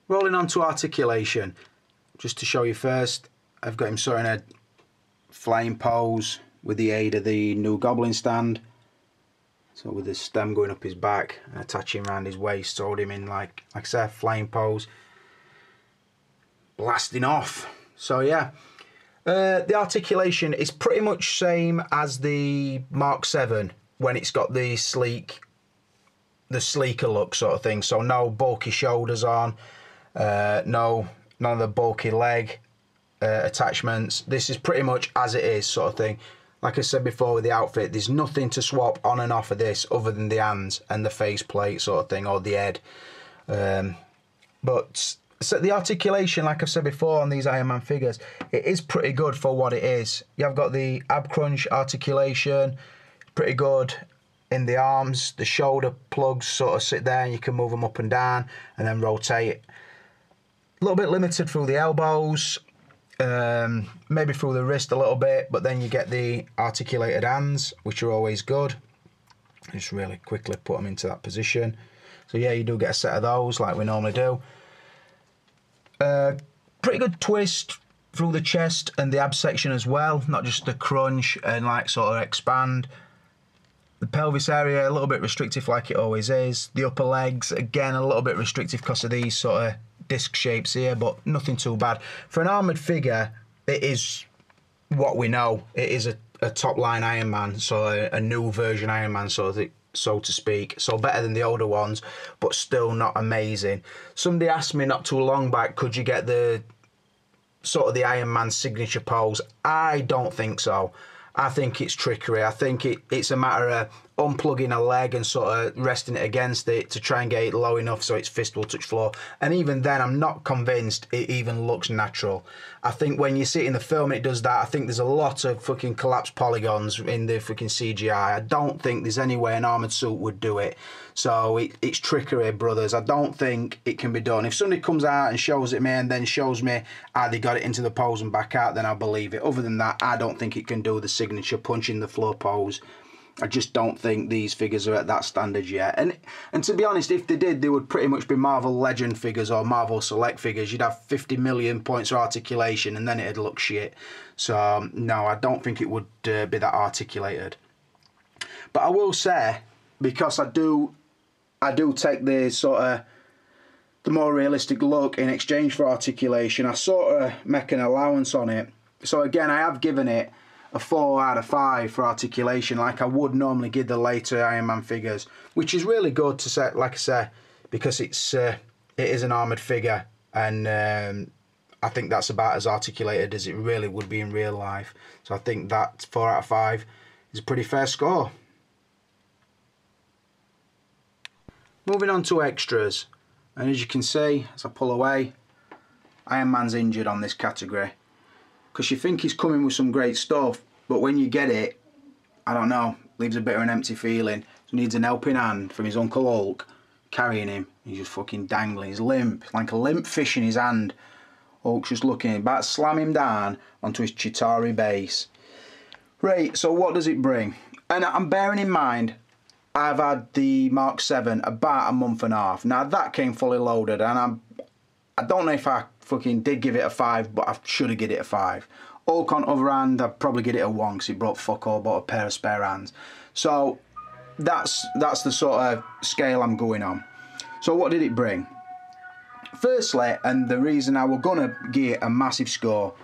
Rolling on to articulation. Just to show you first, I've got him sort of in a flying pose with the aid of the new Goblin stand. So with the stem going up his back and attaching around his waist, so hold him in like I said, flying pose. Blasting off. So yeah, the articulation is pretty much same as the Mark 7 when it's got the sleeker look sort of thing. So no bulky shoulders on, none of the bulky leg attachments. This is pretty much as it is sort of thing. Like I said before with the outfit, there's nothing to swap on and off of this other than the hands and the face plate sort of thing, or the head. But so the articulation, like I've said before on these Iron Man figures, it is pretty good for what it is. You've got the ab crunch articulation, pretty good in the arms. The shoulder plugs sort of sit there and you can move them up and down and then rotate. A little bit limited through the elbows, maybe through the wrist a little bit, but then you get the articulated hands, which are always good. Just really quickly put them into that position. So yeah, you do get a set of those like we normally do. Pretty good twist through the chest and the ab section as well, not just the crunch and like sort of expand. The pelvis area a little bit restrictive like it always is. The upper legs again a little bit restrictive because of these sort of disc shapes here, but nothing too bad. For an armoured figure, it is what we know. It is a top line Iron Man, so a new version Iron Man, so to speak. So better than the older ones, but still not amazing. Somebody asked me not too long back, could you get the sort of the Iron Man signature pose? I don't think so. I think it's trickery. I think it's a matter of unplugging a leg and sort of resting it against it to try and get it low enough so its fist will touch floor. And even then, I'm not convinced it even looks natural. I think when you see it in the film and it does that, I think there's a lot of fucking collapsed polygons in the fucking CGI. I don't think there's any way an armoured suit would do it. So it's trickery, brothers. I don't think it can be done. If somebody comes out and shows it me and then shows me how they got it into the pose and back out, then I'll believe it. Other than that, I don't think it can do the signature punch in the floor pose. I just don't think these figures are at that standard yet. And to be honest, if they did, they would pretty much be Marvel Legend figures or Marvel Select figures. You'd have 50 million points of articulation and then it'd look shit. So, no, I don't think it would be that articulated. But I will say, because I do take the sort of the more realistic look in exchange for articulation, I sort of make an allowance on it. So again, I have given it a 4 out of 5 for articulation, like I would normally give the later Iron Man figures, which is really good to say, like I say, because it is an armoured figure, and I think that's about as articulated as it really would be in real life. So I think that 4 out of 5 is a pretty fair score. Moving on to extras, and as you can see, as I pull away, Iron Man's injured on this category. Because you think he's coming with some great stuff, but when you get it, I don't know, leaves a bit of an empty feeling. So needs an helping hand from his Uncle Hulk carrying him. He's just fucking dangling. He's limp, like a limp fish in his hand. Hulk's just looking, about to slam him down onto his Chitauri base. Right, so what does it bring? And I'm bearing in mind, I've had the Mark 7 about a month and a half. Now that came fully loaded, and I don't know if I fucking did give it a 5, but I should have given it a 5. Hulk on the other hand, I'd probably give it a 1 because it brought fuck all, bought a pair of spare hands. So that's the sort of scale I'm going on. So what did it bring? Firstly, and the reason I was gonna give it a massive score,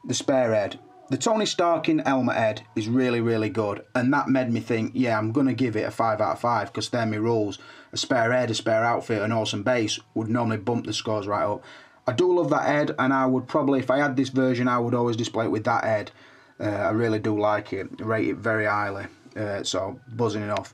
the spare head. The Tony Stark in helmet head is really, really good, and that made me think, yeah, I'm gonna give it a 5 out of 5 because they're my rules. A spare head, a spare outfit, an awesome base would normally bump the scores right up. I do love that head, and I would probably, if I had this version, I would always display it with that head. I really do like it, rate it very highly, so buzzing it off.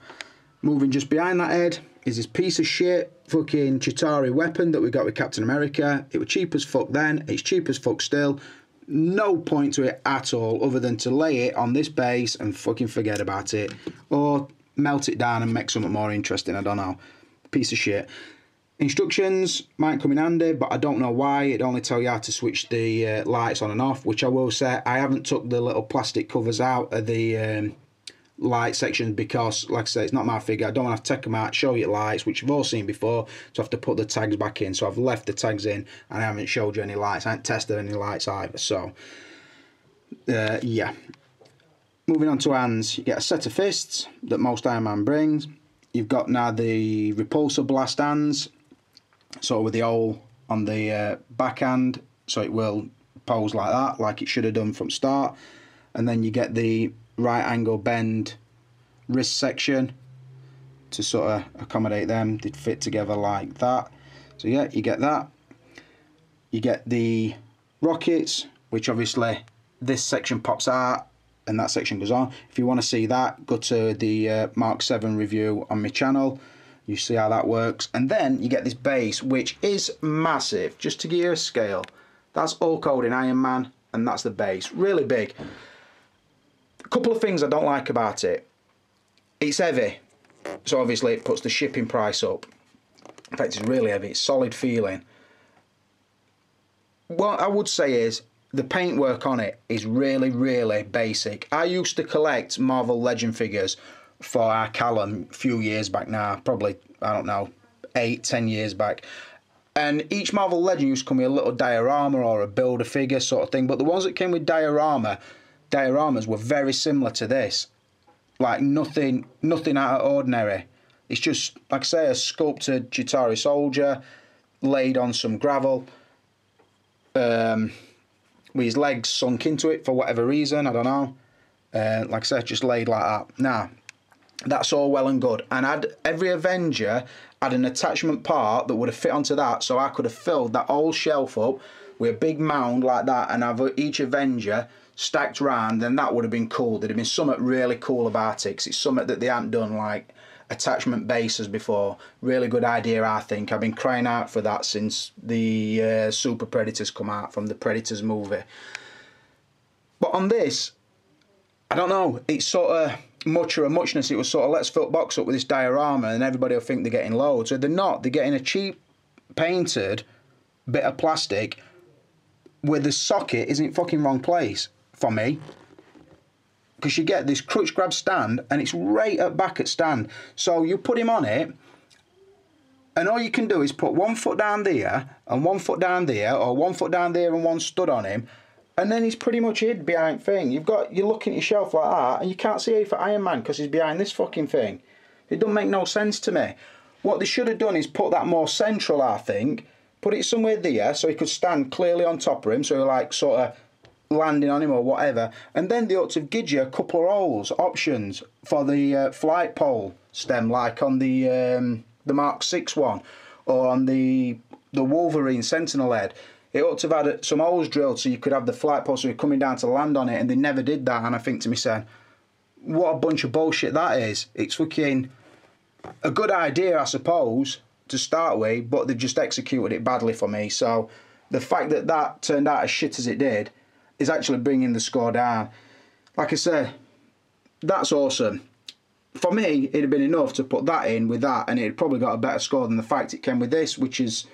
Moving just behind that head is this piece of shit fucking Chitauri weapon that we got with Captain America. It was cheap as fuck then, it's cheap as fuck still. No point to it at all other than to lay it on this base and fucking forget about it. Or melt it down and make something more interesting, I don't know. Piece of shit. Instructions might come in handy, but I don't know why. It only tell you how to switch the lights on and off, which I will say, I haven't took the little plastic covers out of the light sections because, like I say, it's not my figure. I don't want to take them out, show you lights, which you've all seen before, so I have to put the tags back in. So I've left the tags in and I haven't showed you any lights. I haven't tested any lights either. So, yeah. Moving on to hands, you get a set of fists that most Iron Man brings. You've got now the repulsor blast hands, sort of with the hole on the backhand, so it will pose like that, like it should have done from start. And then you get the right angle bend wrist section to sort of accommodate them. They'd fit together like that. So yeah, you get that. You get the rockets, which obviously this section pops out and that section goes on. If you want to see that, go to the Mark 7 review on my channel. You see how that works. And then you get this base, which is massive. Just to give you a scale, that's all code in Iron Man, and that's the base. Really big. A couple of things I don't like about it. It's heavy, so obviously it puts the shipping price up. In fact, it's really heavy. It's solid feeling. What I would say is the paintwork on it is really, really basic. I used to collect Marvel Legend figures for our Callum a few years back now, probably, I don't know, 8-10 years back. And each Marvel Legend used to come with a little diorama or a build-a-figure sort of thing, but the ones that came with dioramas were very similar to this. Like nothing out of ordinary. It's just, like I say, a sculpted Chitauri soldier laid on some gravel, with his legs sunk into it for whatever reason, I don't know. Like I said, just laid like that. Now, that's all well and good. And every Avenger had an attachment part that would have fit onto that, so I could have filled that whole shelf up with a big mound like that and have each Avenger stacked round, then that would have been cool. There'd have been something really cool about it, 'cause it's something that they haven't done, like attachment bases before. Really good idea, I think. I've been crying out for that since the Super Predators come out from the Predators movie. But on this, I don't know, it's sort of much or a muchness. It was sort of, let's fill the box up with this diorama and everybody will think they're getting loads. So they're not. They're getting a cheap painted bit of plastic where the socket is in the fucking wrong place for me. Because you get this crutch grab stand and it's right at back at stand. So you put him on it and all you can do is put 1 foot down there and 1 foot down there, or 1 foot down there and 1 stud on him, and then he's pretty much hid behind thing. You're looking at your shelf like that and you can't see it for Iron Man because he's behind this fucking thing. It doesn't make no sense to me. What they should have done is put that more central, I think. Put it somewhere there so he could stand clearly on top of him, so like sort of landing on him or whatever. And then they ought to give you a couple of holes, options for the flight pole stem, like on the Mark 6 one, or on the Wolverine Sentinel head. It ought to have had some holes drilled so you could have the flight pole so you're coming down to land on it, and they never did that. And I think to myself, what a bunch of bullshit that is. It's fucking a good idea, I suppose, to start with, but they've just executed it badly for me. So the fact that that turned out as shit as it did is actually bringing the score down. Like I said, that's awesome. For me, it'd have been enough to put that in with that, and it'd probably got a better score than the fact it came with this, which is,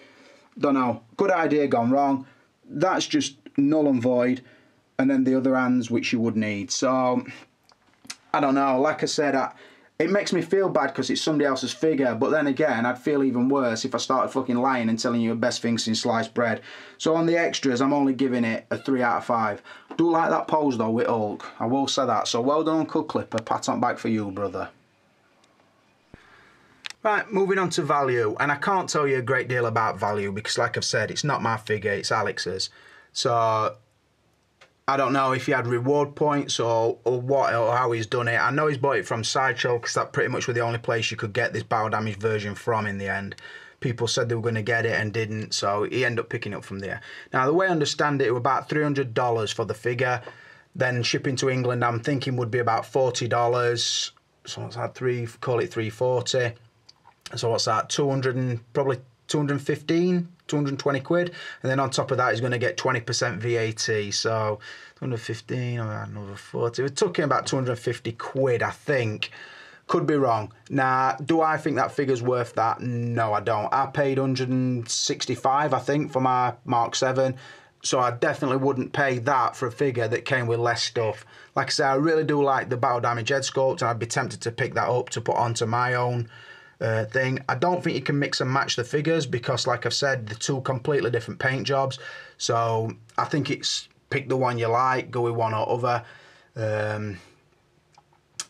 don't know, good idea gone wrong. That's just null and void. And then the other hands, which you would need. So, I don't know. Like I said, it makes me feel bad because it's somebody else's figure. But then again, I'd feel even worse if I started fucking lying and telling you the best thing since sliced bread. So on the extras, I'm only giving it a 3 out of 5. Do like that pose though with Hulk. I will say that. So well done, Uncle Clipper. Pat on back for you, brother. Right, moving on to value, and I can't tell you a great deal about value because, like I've said, it's not my figure, it's Alex's. So I don't know if he had reward points or what, or how he's done it. I know he's bought it from Sideshow because that pretty much was the only place you could get this battle damage version from in the end. People said they were going to get it and didn't, so he ended up picking it up from there. Now, the way I understand it was about $300 for the figure. Then shipping to England, I'm thinking would be about $40. So what's that, call it $340. So what's that, 200 and probably 215, 220 quid. And then on top of that, he's going to get 20% VAT. So 215, another 40. We're talking about 250 quid, I think. Could be wrong. Now, do I think that figure's worth that? No, I don't. I paid 165, I think, for my Mark 7. So I definitely wouldn't pay that for a figure that came with less stuff. Like I say, I really do like the Battle Damage head sculpt, and I'd be tempted to pick that up to put onto my own thing. I don't think you can mix and match the figures because, like I've said, they're two completely different paint jobs. So I think it's pick the one you like, go with one or other.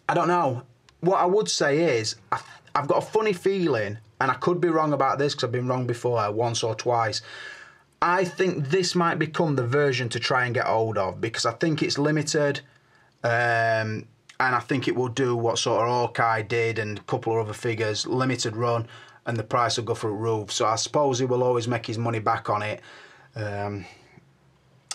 I don't know. What I would say is I've got a funny feeling, and I could be wrong about this because I've been wrong before once or twice. I think this might become the version to try and get hold of because I think it's limited, and I think it will do what sort of Hawkeye did and a couple of other figures, limited run, and the price will go through the roof. So I suppose he will always make his money back on it. But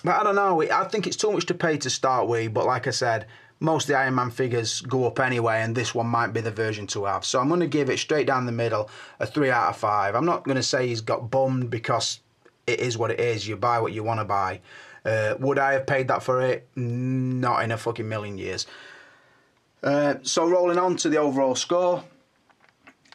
I don't know. I think it's too much to pay to start with, but like I said, most of the Iron Man figures go up anyway, and this one might be the version to have. So I'm going to give it straight down the middle a 3 out of 5. I'm not going to say he's got bummed because it is what it is. You buy what you want to buy. Would I have paid that for it? Not in a fucking million years. So rolling on to the overall score,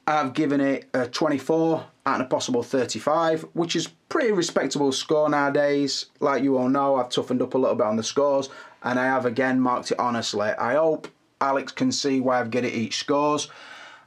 I've given it a 24 out of a possible 35, which is pretty respectable score nowadays. Like you all know, I've toughened up a little bit on the scores, and I have again marked it honestly. I hope Alex can see why I've given it each scores.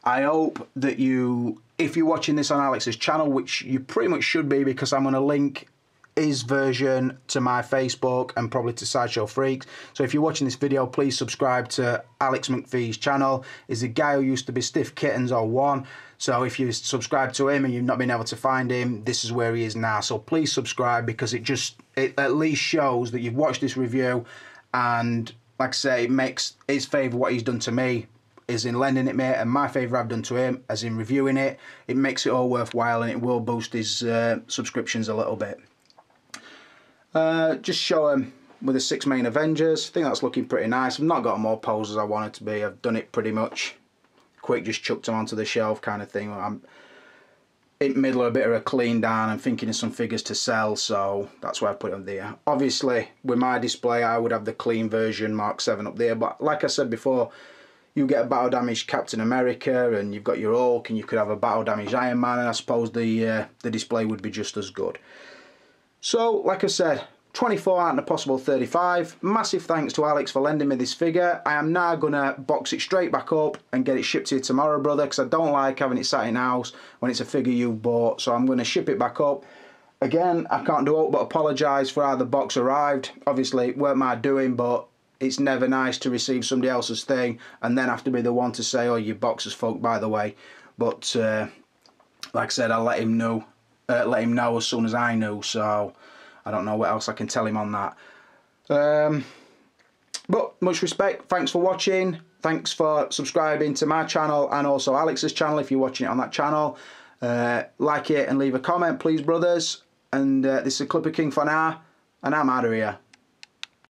I hope that you, if you're watching this on Alex's channel, which you pretty much should be because I'm going to link his version to my Facebook and probably to Sideshow Freaks. So if you're watching this video, please subscribe to Alex McPhee's channel. He's a guy who used to be Stiff Kittens 01. So if you subscribe to him and you've not been able to find him, this is where he is now. So please subscribe because it at least shows that you've watched this review, and like I say, it makes his favour what he's done to me is in lending it me, and my favour I've done to him as in reviewing it. It makes it all worthwhile, and it will boost his subscriptions a little bit. Just show him with the 6 main Avengers. I think that's looking pretty nice. I've not got more poses I want it to be. I've done it pretty much quick, just chucked them onto the shelf kind of thing. I'm in the middle of a bit of a clean down and thinking of some figures to sell, so that's why I put it on there. Obviously, with my display, I would have the clean version Mark 7 up there, but like I said before, you get a battle damaged Captain America, and you've got your Hulk, and you could have a battle damaged Iron Man, and I suppose the display would be just as good. So, like I said, 24 out of a possible 35. Massive thanks to Alex for lending me this figure. I am now going to box it straight back up and get it shipped to you tomorrow, brother, because I don't like having it sat in house when it's a figure you bought. So I'm going to ship it back up. Again, I can't do it but apologise for how the box arrived. Obviously, it weren't my doing, but it's never nice to receive somebody else's thing and then have to be the one to say, oh, your box is fucked, by the way. But like I said, I'll let him know as soon as I knew, so I don't know what else I can tell him on that. But much respect, thanks for watching, thanks for subscribing to my channel and also Alex's channel if you're watching it on that channel. Like it and leave a comment, please, brothers. And this is Clipper King for now, and I'm out of here.